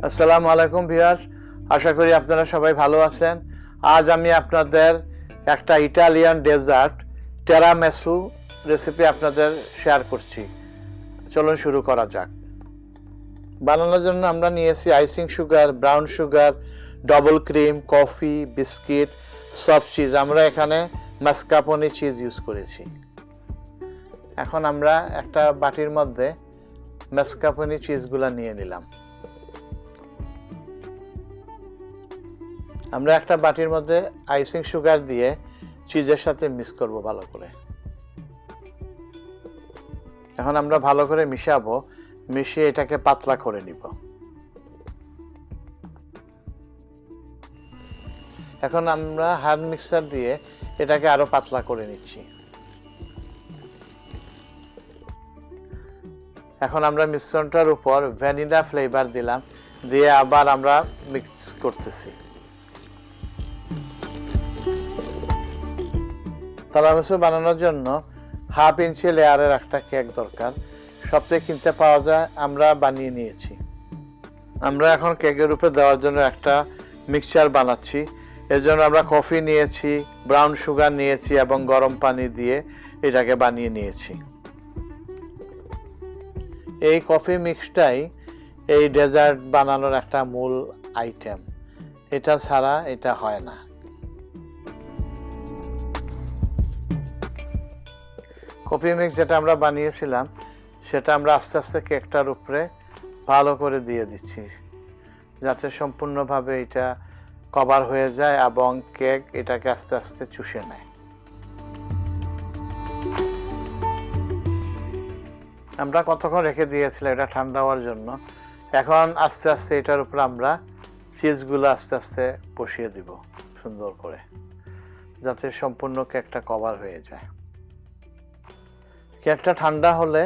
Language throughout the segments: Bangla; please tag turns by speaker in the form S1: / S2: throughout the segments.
S1: আসসালামু আলাইকুম ভিউয়ার্স, আশা করি আপনারা সবাই ভালো আছেন। আজ আমি আপনাদের একটা ইটালিয়ান ডেজার্ট টিরামিসু রেসিপি আপনাদের শেয়ার করছি। চলুন শুরু করা যাক। বানানোর জন্য আমরা নিয়েছি icing sugar, brown sugar, double cream, coffee, biscuit, soft cheese. আমরা এখানে মাস্কারপোনে চিজ ইউজ করেছি। এখন আমরা একটা বাটির মধ্যে মাস্কারপোনে চিজগুলো নিয়ে নিলাম। আমরা একটা বাটির মধ্যে আইসিং সুগার দিয়ে চিজের সাথে মিক্স করব ভালো করে। এখন আমরা ভালো করে মিশাবো, মিশিয়ে এটাকে পাতলা করে নিব। এখন আমরা হ্যান্ড মিক্সার দিয়ে এটাকে আরো পাতলা করে নিচ্ছি। এখন আমরা মিশ্রণটার উপর ভ্যানিলা ফ্লেভার দিলাম, দিয়ে আবার আমরা মিক্স করতেছি। টিরামিসু বানানোর জন্য 1/2 ইঞ্চি লেয়ারের একটা কেক দরকার। সবথেকে কিনতে পাওয়া যায়, আমরা বানিয়ে নিয়েছি। আমরা এখন কেকের উপরে দেওয়ার জন্য একটা মিক্সচার বানাচ্ছি। এর জন্য আমরা কফি নিয়েছি, ব্রাউন সুগার নিয়েছি এবং গরম পানি দিয়ে এটাকে বানিয়ে নিয়েছি। এই কফি মিক্সটাই এই ডেজার্ট বানানোর একটা মূল আইটেম। এটা ছাড়া এটা হয় না। কফি মিক্স যেটা আমরা বানিয়েছিলাম সেটা আমরা আস্তে আস্তে কেকটার উপরে ভালো করে দিয়ে দিচ্ছি, যাতে সম্পূর্ণভাবে এটা কভার হয়ে যায় এবং কেক এটাকে আস্তে আস্তে চুষে নেয়। আমরা কতক্ষণ রেখে দিয়েছিলাম এটা ঠান্ডা হওয়ার জন্য। এখন আস্তে আস্তে এটার উপর আমরা চিজগুলো আস্তে আস্তে বসিয়ে দিব সুন্দর করে, যাতে সম্পূর্ণ কেকটা কভার হয়ে যায়। কেকটা ঠান্ডা হলে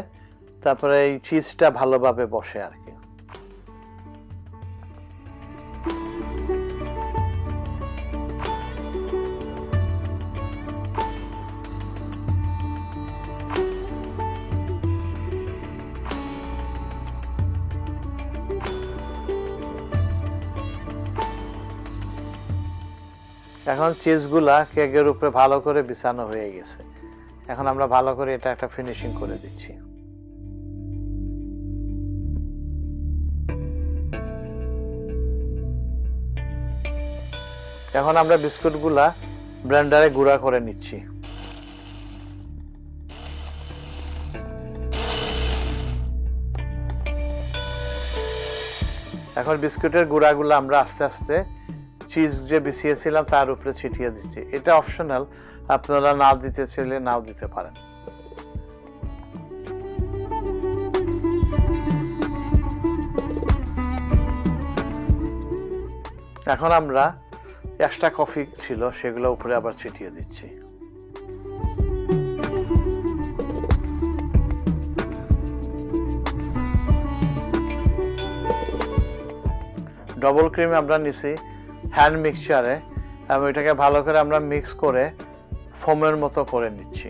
S1: তারপরে এই চিজটা ভালোভাবে বসে আর কি। এখন চিজগুলা কেকের উপরে ভালো করে বিছানো হয়ে গেছে। এখন আমরা ভালো করে এটা একটা ফিনিশিং করে দিচ্ছি। এখন আমরা বিস্কুটগুলা ব্লেন্ডারে গুঁড়া করে নিচ্ছি। এখন বিস্কুটের গুঁড়াগুলো আমরা আস্তে আস্তে চিজ যে বিছিয়েছিলাম তার উপরে ছিটিয়ে দিচ্ছি। এটা অপশনাল, আপনারা না দিতে চাইলে নাও দিতে পারেন। এখন আমরা এক্সট্রা কফি ছিল সেগুলো উপরে আবার ছিটিয়ে দিচ্ছি। ডবল ক্রিম আমরা নিছি হ্যান্ড মিক্সচারে এবং এটাকে ভালো করে আমরা মিক্স করে ফোমের মতো করে নিচ্ছি।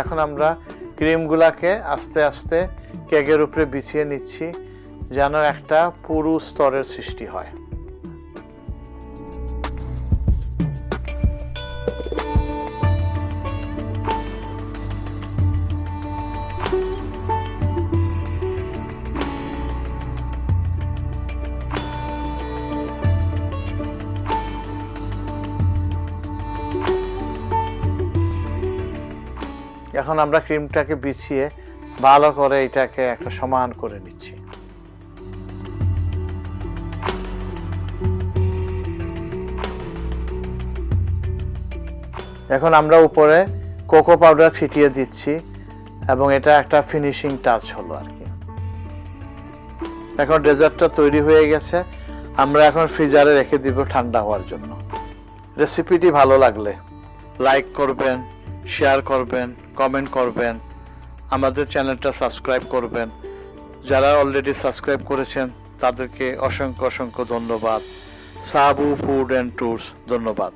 S1: এখন আমরা ক্রিমগুলাকে আস্তে আস্তে কেকের উপরে বিছিয়ে নিচ্ছি, যেন একটা পুরু স্তরের সৃষ্টি হয়। এখন আমরা ক্রিমটাকে বিছিয়ে ভালো করে এটাকে একটা সমান করে নিচ্ছি। এখন আমরা উপরে কোকো পাউডার ছিটিয়ে দিচ্ছি এবং এটা একটা ফিনিশিং টাচ হলো আর কি। এখন ডেজার্টটা তৈরি হয়ে গেছে। আমরা এখন ফ্রিজারে রেখে দিব ঠান্ডা হওয়ার জন্য। রেসিপিটি ভালো লাগলে লাইক করবেন, শেয়ার করবেন, কমেন্ট করবেন, আমাদের চ্যানেলটা সাবস্ক্রাইব করবেন। যারা অলরেডি সাবস্ক্রাইব করেছেন তাদেরকে অসংখ্য অসংখ্য ধন্যবাদ। সাবু ফুড অ্যান্ড ট্যুরস, ধন্যবাদ।